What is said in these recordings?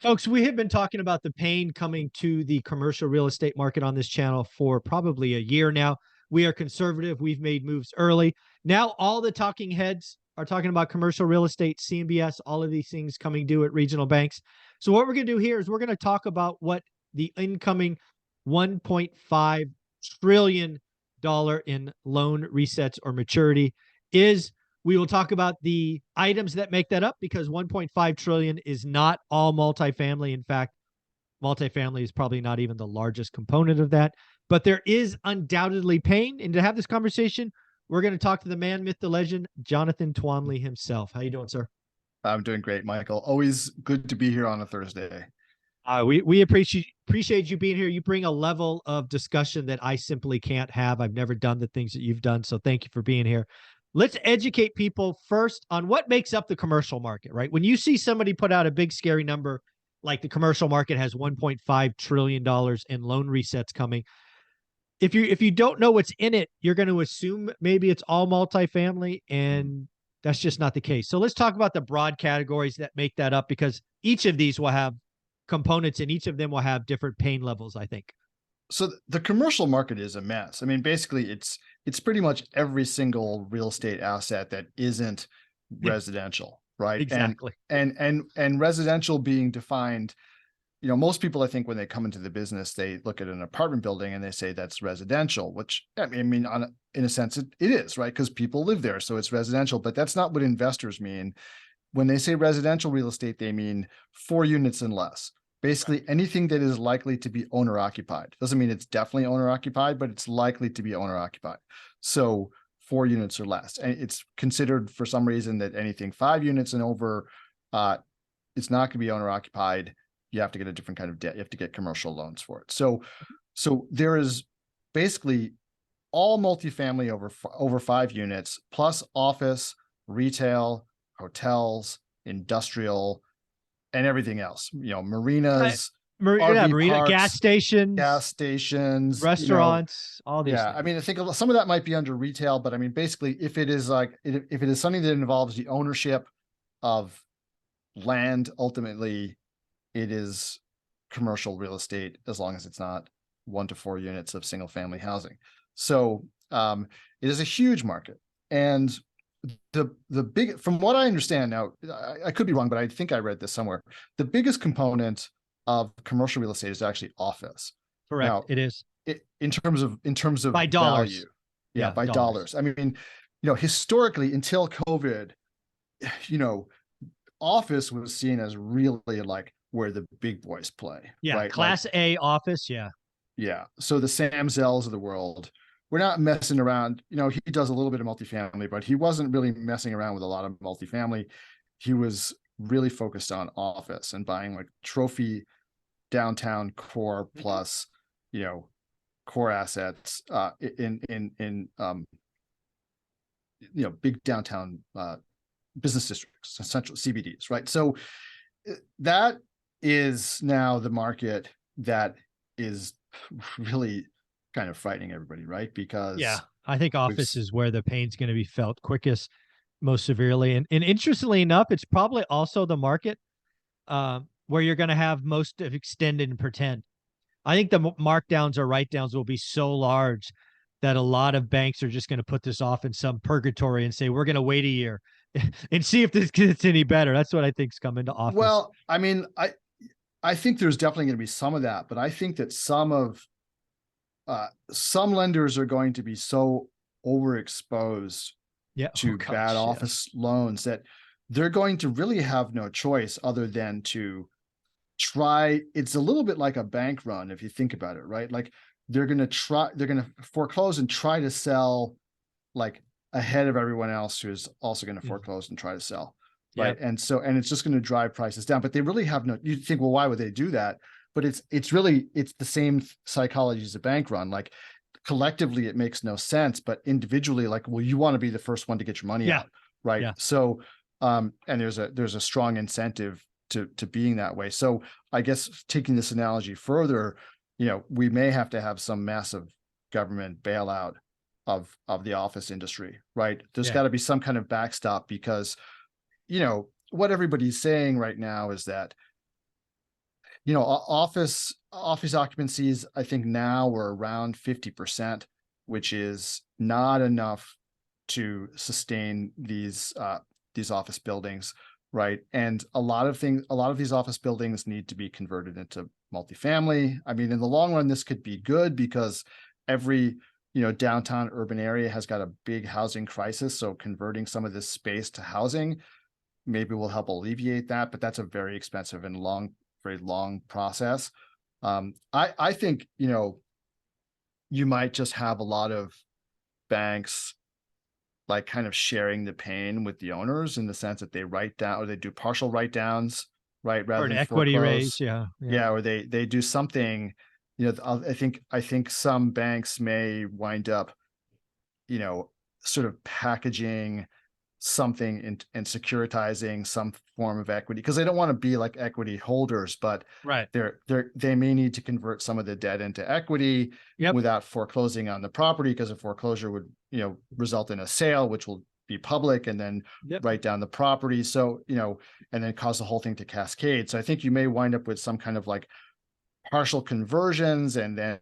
Folks, we have been talking about the pain coming to the commercial real estate market on this channel for probably a year now. We are conservative. We've made moves early. Now all the talking heads are talking about commercial real estate, CMBS, all of these things coming due at regional banks. So what we're going to do here is we're going to talk about what the incoming $1.5 trillion in loan resets or maturity is. We will talk about the items that make that up, because 1.5 trillion is not all multifamily. In fact, multifamily is probably not even the largest component of that, but there is undoubtedly pain. And to have this conversation, we're going to talk to the man, myth, the legend, Jonathan Twombly himself. How you doing, sir? I'm doing great, Michael. Always good to be here on a Thursday. We appreciate you being here. You bring a level of discussion that I simply can't have. I've never done the things that you've done, so thank you for being here. Let's educate people first on what makes up the commercial market, right? When you see somebody put out a big scary number like the commercial market has $1.5 trillion in loan resets coming, if you don't know what's in it, you're going to assume maybe it's all multifamily, and that's just not the case. So let's talk about the broad categories that make that up, because each of these will have components and each of them will have different pain levels, I think. So the commercial market is a mess. I mean, basically it's pretty much every single real estate asset that isn't residential, right? Exactly. And residential being defined, most people, I think, when they come into the business, they look at an apartment building and they say that's residential, which I mean, in a sense, it is, right? Because people live there, so it's residential. But that's not what investors mean. When they say residential real estate, they mean 4 units and less. Basically, anything that is likely to be owner occupied. Doesn't mean it's definitely owner occupied, but it's likely to be owner occupied. So 4 units or less. And it's considered for some reason that anything 5 units and over, it's not going to be owner occupied. You have to get a different kind of debt. You have to get commercial loans for it. So there is basically all multifamily over 5 units, plus office, retail, hotels, industrial, and everything else, marinas, Marina, parks, gas stations, restaurants, all these things. I mean, I think some of that might be under retail, but I mean, basically, if it is something that involves the ownership of land, ultimately, it is commercial real estate, as long as it's not 1 to 4 units of single family housing. So it is a huge market. And the big, from what I understand now, I could be wrong, but I think I read this somewhere. The biggest component of commercial real estate is actually office. Correct. Now, it is in terms of by dollars. Value. Yeah, by dollars. I mean, historically, until COVID, office was seen as really like where the big boys play. Yeah, right? Class A office. Yeah. Yeah. So the Sam Zells of the world. We're not messing around. He does a little bit of multifamily, but he wasn't really messing around with a lot of multifamily. He was really focused on office and buying like trophy downtown core plus, core assets in big downtown business districts, central CBDs, right? So that is now the market that is really kind of frightening everybody, right? Because I think office is where the pain's going to be felt quickest, most severely. And interestingly enough, it's probably also the market where you're going to have most of extended and pretend. I think the markdowns or write-downs will be so large that a lot of banks are just going to put this off in some purgatory and say, we're going to wait a year and see if this gets any better. That's what I think is coming to office. Well, I mean, I think there's definitely going to be some of that, but I think that some lenders are going to be so overexposed to bad office loans that they're going to really have no choice other than to try. It's a little bit like a bank run, if you think about it, right? Like they're going to foreclose and try to sell like ahead of everyone else who's also going to foreclose and try to sell. Right. Yep. And it's just going to drive prices down, but they really have no, you think, well, why would they do that? But it's the same psychology as a bank run. Like collectively, it makes no sense, but individually, like, well, you want to be the first one to get your money out. Right. Yeah. So, and there's a strong incentive to being that way. So I guess taking this analogy further, we may have to have some massive government bailout of the office industry, right? There's got to be some kind of backstop, because what everybody's saying right now is that office occupancies, I think now we're around 50%, which is not enough to sustain these office buildings, right? And a lot of these office buildings need to be converted into multifamily. I mean, in the long run, this could be good because every downtown urban area has got a big housing crisis. So converting some of this space to housing maybe will help alleviate that, but that's a very expensive and very long process. I think, you might just have a lot of banks like kind of sharing the pain with the owners in the sense that they write down, or they do partial write downs, right? Rather or an than equity foreclose. raise. Yeah. Or they do something, I think some banks may wind up, sort of packaging something and securitizing some form of equity, because they don't want to be like equity holders, but Right. they may need to convert some of the debt into equity without foreclosing on the property, because a foreclosure would, result in a sale, which will be public, and then write down the property. So, and then cause the whole thing to cascade. So I think you may wind up with some kind of like partial conversions, and then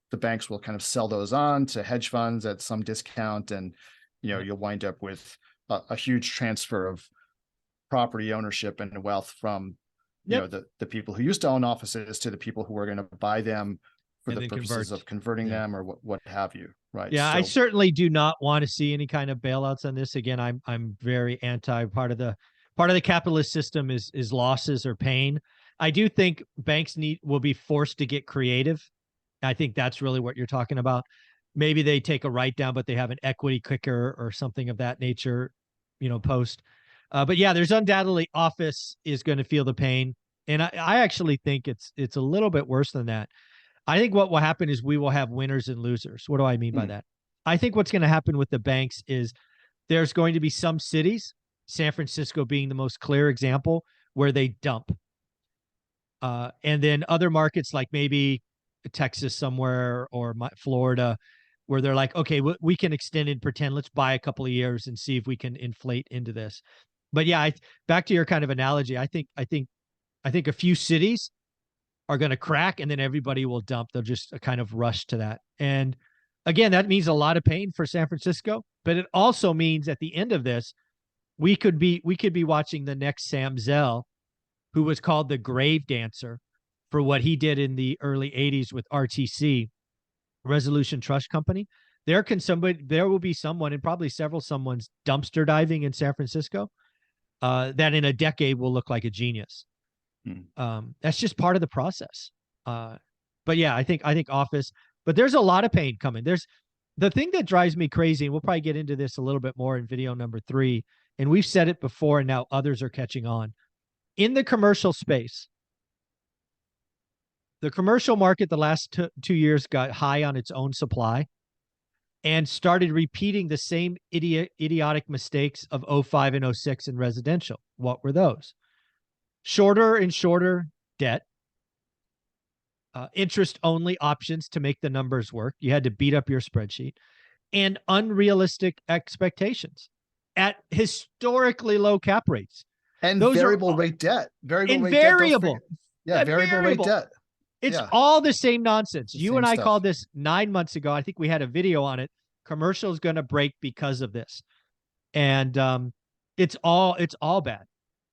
the banks will kind of sell those on to hedge funds at some discount. And, you'll wind up with a huge transfer of property ownership and wealth from, the people who used to own offices to the people who are going to buy them for the purposes of converting them, or what have you. Right. Yeah. So, I certainly do not want to see any kind of bailouts on this. Again, I'm very anti. Part of the capitalist system is losses or pain. I do think banks will be forced to get creative. I think that's really what you're talking about. Maybe they take a write down, but they have an equity kicker or something of that nature, post. But yeah, there's undoubtedly office is going to feel the pain. And I actually think it's a little bit worse than that. I think what will happen is we will have winners and losers. What do I mean by that? I think what's going to happen with the banks is there's going to be some cities, San Francisco being the most clear example, where they dump. And then other markets like maybe Texas somewhere, or Florida, where they're like, okay, we can extend and pretend, let's buy a couple of years and see if we can inflate into this. But yeah, back to your kind of analogy, I think a few cities are going to crack, and then everybody will dump. They'll just kind of rush to that. And again, that means a lot of pain for San Francisco, but it also means at the end of this, we could be watching the next Sam Zell, who was called the grave dancer for what he did in the early 80s with RTC, Resolution Trust Company. There will be someone, and probably several someone's dumpster diving in San Francisco that in a decade will look like a genius. That's just part of the process. But yeah, I think office, but there's a lot of pain coming. There's the thing that drives me crazy, and we'll probably get into this a little bit more in video number 3. And we've said it before, and now others are catching on. In the commercial space, the commercial market the last 2 years got high on its own supply and started repeating the same idiotic mistakes of 05 and 06 in residential. What were those? Shorter and shorter debt, interest-only options to make the numbers work. You had to beat up your spreadsheet, and unrealistic expectations at historically low cap rates. And those variable rate debt. Variable rate debt. It's all the same nonsense. You and I called this 9 months ago. I think we had a video on it. Commercial is going to break because of this. And it's all bad.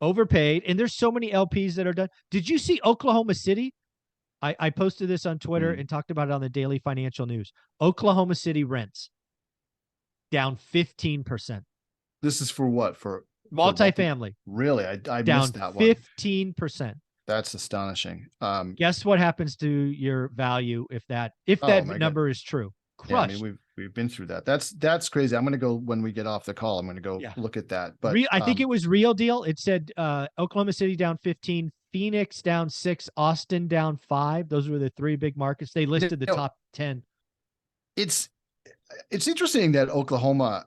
Overpaid. And there's so many LPs that are done. Did you see Oklahoma City? I posted this on Twitter and talked about it on the Daily Financial News. Oklahoma City rents down 15%. This is for what? For multifamily. Really? I down missed that one. 15%. That's astonishing. Guess what happens to your value if that number is true? Crushed. Yeah, I mean, we've been through that. That's crazy. I'm going to go when we get off the call. I'm going to go look at that. But I think it was Real Deal. It said Oklahoma City down 15, Phoenix down 6, Austin down 5. Those were the 3 big markets. They listed the top 10. It's interesting that Oklahoma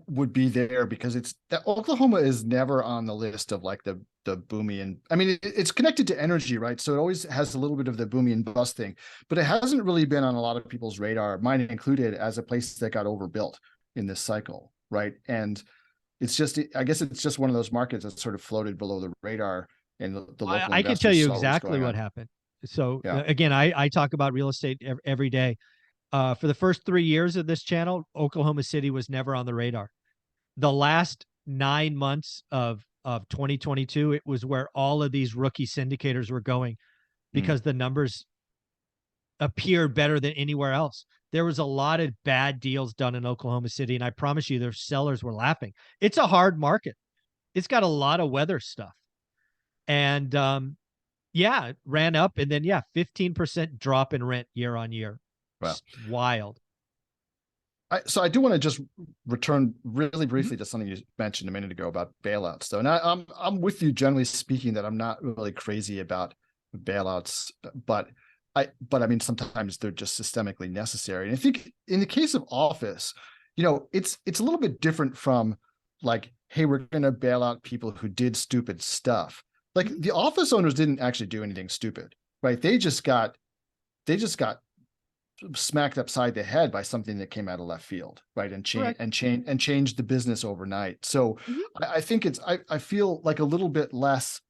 would be there, because Oklahoma is never on the list of like the boomy, and I mean it's connected to energy, right? So it always has a little bit of the boomy and bust thing, but it hasn't really been on a lot of people's radar, mine included, as a place that got overbuilt in this cycle, right? And I guess it's just one of those markets that sort of floated below the radar. and the local I can tell investors you saw what was exactly going what on. happened. So Yeah. again, I talk about real estate every day. For the first 3 years of this channel, Oklahoma City was never on the radar. The last 9 months of 2022, it was where all of these rookie syndicators were going because the numbers appeared better than anywhere else. There was a lot of bad deals done in Oklahoma City, and I promise you, their sellers were laughing. It's a hard market. It's got a lot of weather stuff. And yeah, it ran up, and then 15% drop in rent year on year. Wow. Just wild. So I do want to just return really briefly to something you mentioned a minute ago about bailouts, though. And I'm with you, generally speaking, that I'm not really crazy about bailouts, but I mean, sometimes they're just systemically necessary. And I think in the case of office, it's a little bit different from like, hey, we're going to bail out people who did stupid stuff. Like the office owners didn't actually do anything stupid, right? They just got smacked upside the head by something that came out of left field, right? And changed the business overnight. So I think I feel like a little bit less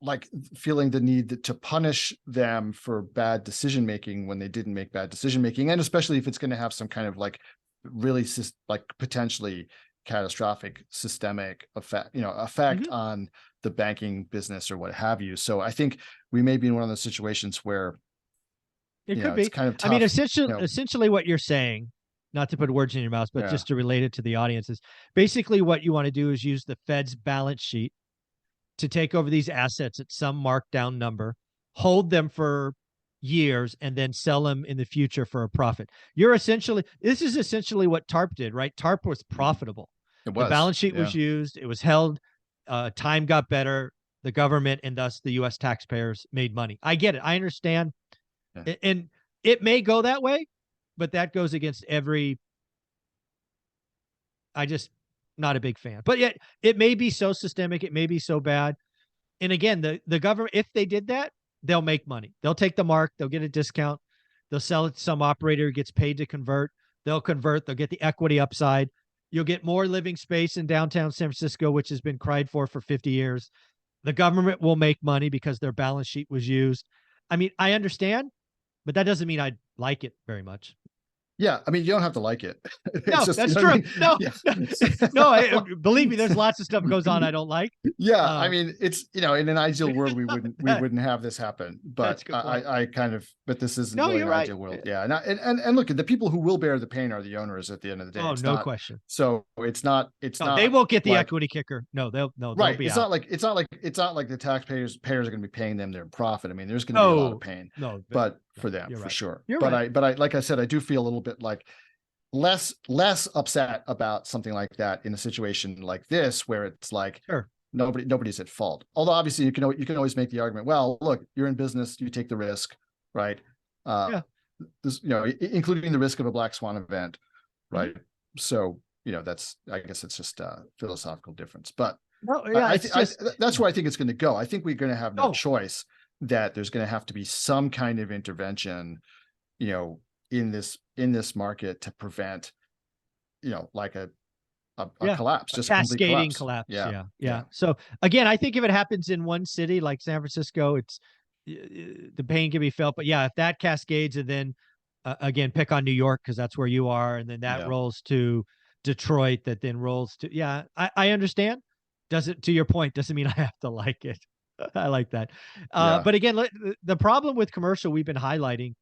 like feeling the need to punish them for bad decision making when they didn't make bad decision making, and especially if it's going to have some kind of like really like potentially catastrophic systemic effect on the banking business or what have you. So I think we may be in one of those situations where it could be it's kind of tough. I mean, essentially what you're saying, not to put words in your mouth, but just to relate it to the audience, is basically what you want to do is use the Fed's balance sheet to take over these assets at some markdown number, hold them for years, and then sell them in the future for a profit. This is essentially what TARP did, right? TARP was profitable. It was. The balance sheet was used. It was held. Time got better. The government and thus the U.S. taxpayers made money. I get it. I understand. Yeah. And it may go that way, but that goes against not a big fan. But yet it may be so systemic. It may be so bad. And again, the government, if they did that, they'll make money. They'll take the mark. They'll get a discount. They'll sell it to some operator who gets paid to convert. They'll convert. They'll get the equity upside. You'll get more living space in downtown San Francisco, which has been cried for 50 years. The government will make money because their balance sheet was used. I mean, I understand, but that doesn't mean I like it very much. Yeah, I mean, you don't have to like it. No, that's true. I mean? No, believe me, there's lots of stuff that goes on I don't like. Yeah, I mean, it's in an ideal world we wouldn't have this happen. But I kind of, but this isn't really an ideal world. Yeah, and look, the people who will bear the pain are the owners at the end of the day. Oh, no question. So it's not. They won't get the equity kicker. No, they'll right. Be it's out. not like the taxpayers are going to be paying them their profit. I mean, there's going to be a lot of pain. No, but for them, for sure. But I like I said, I do feel a little bit like less upset about something like that in a situation like this, where it's like nobody's at fault. Although obviously you can always make the argument, well, look, you're in business, you take the risk, right? This, including the risk of a black swan event, right? So that's, I guess it's just a philosophical difference. But that's where I think it's going to go. I think we're going to have no choice, that there's going to have to be some kind of intervention, in this market to prevent, like a collapse, just a cascading collapse. Yeah. So again, I think if it happens in one city like San Francisco, the pain can be felt. But if that cascades, and then again, pick on New York because that's where you are, and then that rolls to Detroit, that then rolls to I understand. To your point, doesn't mean I have to like it. I like that. But again, the problem with commercial we've been highlighting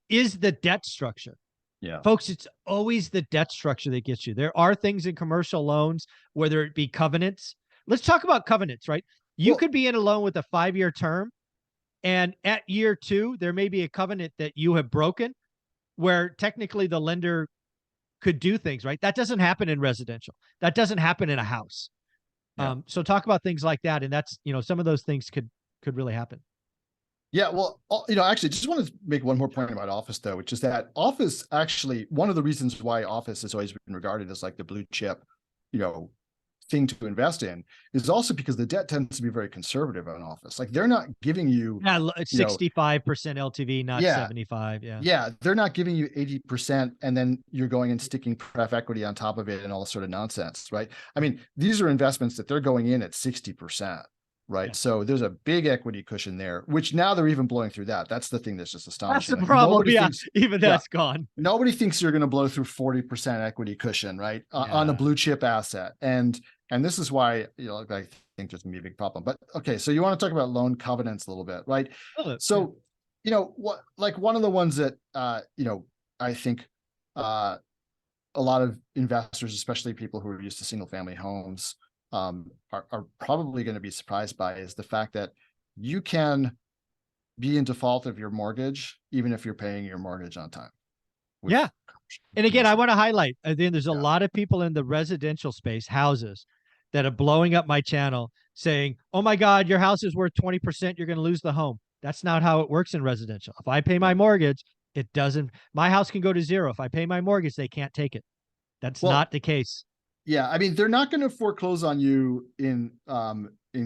is the debt structure. Yeah, folks, it's always the debt structure that gets you. There are things in commercial loans, whether it be covenants. Let's talk about covenants, right? You could be in a loan with a 5-year term, and at year 2, there may be a covenant that you have broken where technically the lender could do things, right? That doesn't happen in residential. That doesn't happen in a house. So talk about things like that. And that's, some of those things could really happen. Yeah, well, actually, just want to make one more point about office, though, which is that office, actually, one of the reasons why office has always been regarded as like the blue chip, thing to invest in is also because the debt tends to be very conservative on office. Like they're not giving you 65% LTV, not 75. Yeah, they're not giving you 80% and then you're going and sticking pref equity on top of it and all this sort of nonsense, right? I mean, these are investments that they're going in at 60%, right? So there's a big equity cushion there, which now they're even blowing through that. That's the thing that's just astonishing. That's the problem. Even that's gone. Nobody thinks you're going to blow through 40% equity cushion, right? On a blue chip asset. And this is why, I think there's gonna be a big problem. But okay, so you want to talk about loan covenants a little bit, right? One of the ones that I think a lot of investors, especially people who are used to single family homes, are probably going to be surprised by is the fact that you can be in default of your mortgage even if you're paying your mortgage on time. Yeah. And again, I want to highlight, there's a lot of people in the residential space, houses, that are blowing up my channel saying, oh my God, your house is worth 20%. You're going to lose the home. That's not how it works in residential. If I pay my mortgage, it doesn't, my house can go to zero. If I pay my mortgage, they can't take it. That's not the case. Yeah. I mean, they're not going to foreclose on you in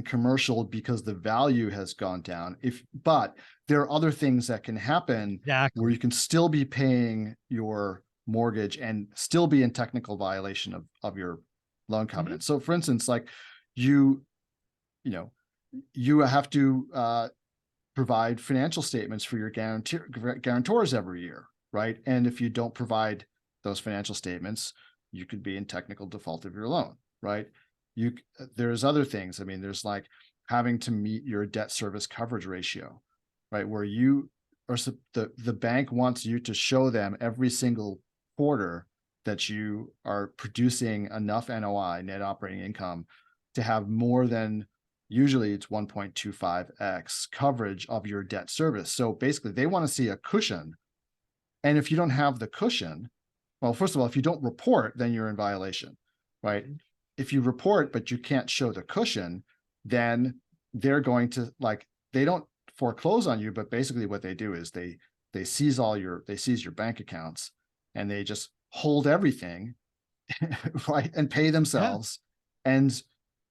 commercial because the value has gone down. But there are other things that can happen where you can still be paying your mortgage and still be in technical violation of your loan covenant. So for instance, like you have to provide financial statements for your guarantors every year, right? And if you don't provide those financial statements, you could be in technical default of your loan, right? There's other things. I mean, there's like having to meet your debt service coverage ratio, right? Where the bank wants you to show them every single quarter that you are producing enough NOI, net operating income, to have more than, usually it's 1.25x coverage of your debt service. So basically they want to see a cushion. And if you don't have the cushion, well, first of all, if you don't report, then you're in violation, right? If you report, but you can't show the cushion, then they're going to they don't foreclose on you, but basically what they do is they seize your bank accounts and they just hold everything, right? And pay themselves. And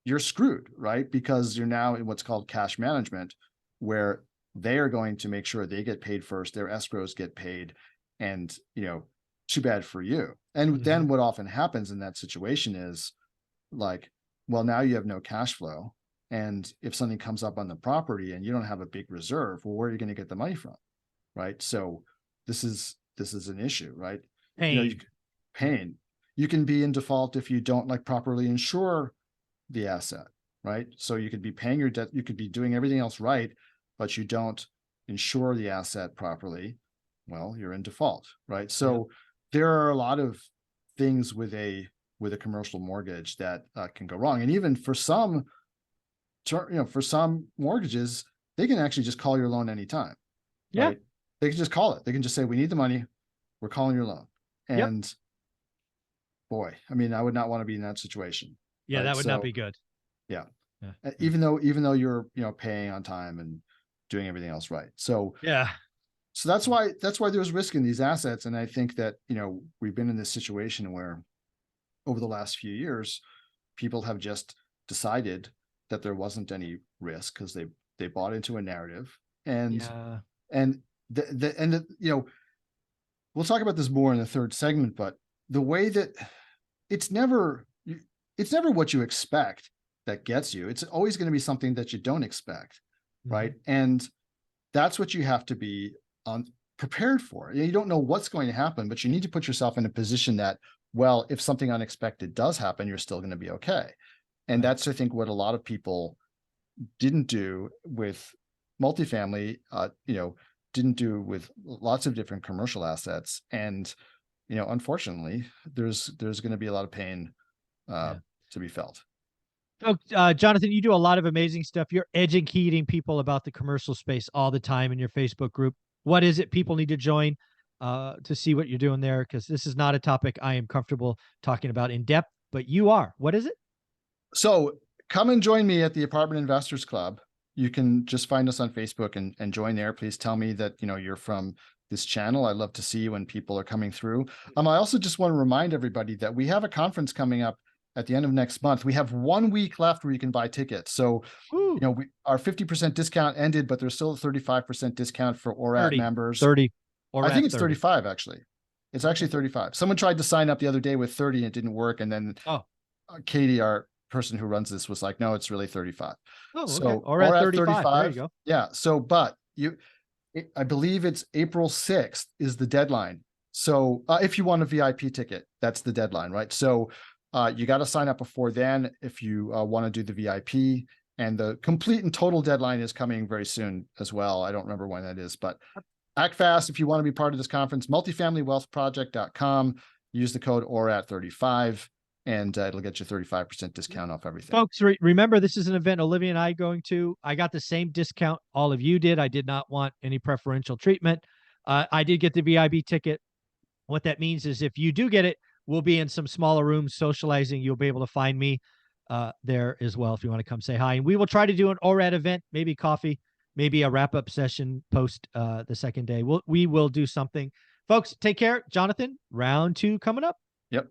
you're screwed, right? Because you're now in what's called cash management, where they are going to make sure they get paid first, their escrows get paid, and too bad for you. And then what often happens in that situation is well, now you have no cash flow. And if something comes up on the property and you don't have a big reserve, well, where are you going to get the money from? Right. So this is an issue, right? Pain. You can be in default if you don't properly insure the asset, right? So you could be paying your debt, you could be doing everything else right, but you don't insure the asset properly. Well, you're in default, right? So there are a lot of things with a commercial mortgage that can go wrong. And even for some mortgages, they can actually just call your loan anytime. Yeah. Right? They can just call it. They can just say, we need the money. We're calling your loan. And boy, I mean, I would not want to be in that situation. Yeah, right? That would not be good. Yeah. Even though you're, paying on time and doing everything else right. So so that's why there's risk in these assets. And I think that, we've been in this situation where over the last few years, people have just decided that there wasn't any risk because they bought into a narrative. And we'll talk about this more in the third segment, but the way that it's never what you expect that gets you. It's always going to be something that you don't expect, right? And that's what you have to be prepared for. You don't know what's going to happen, but you need to put yourself in a position that, well, if something unexpected does happen, you're still going to be okay. And that's, I think, what a lot of people didn't do with multifamily, didn't do with lots of different commercial assets. And, unfortunately, there's going to be a lot of pain to be felt. So, Jonathan, you do a lot of amazing stuff. You're educating people about the commercial space all the time in your Facebook group. What is it people need to join to see what you're doing there? Because this is not a topic I am comfortable talking about in depth, but you are. What is it? So come and join me at the Apartment Investors Club. You can just find us on Facebook and join there. Please tell me that, you're from this channel. I'd love to see you when people are coming through. I also just want to remind everybody that we have a conference coming up at the end of next month. We have 1 week left where you can buy tickets. So, our 50% discount ended, but there's still a 35% discount for ORAT members. 30. I think it's 35 actually. It's actually 35. Someone tried to sign up the other day with 30 and it didn't work. And then Katie, our person who runs this, was like, no, it's really 35. Oh, okay. So ORAT 35. There you go. Yeah. So, but I believe it's April 6th is the deadline. So if you want a VIP ticket, that's the deadline, right? So you got to sign up before then if you want to do the VIP. And the complete and total deadline is coming very soon as well. I don't remember when that is, but act fast if you want to be part of this conference. Multifamilywealthproject.com. Use the code ORAT35 and it'll get you 35% discount off everything. Folks, remember, this is an event Olivia and I going to. I got the same discount all of you did. I did not want any preferential treatment. I did get the VIP ticket. What that means is if you do get it, we'll be in some smaller rooms socializing. You'll be able to find me there as well if you want to come say hi. And we will try to do an ORAT event, maybe coffee, maybe a wrap-up session post the second day. We will do something. Folks, take care. Jonathan, round 2 coming up.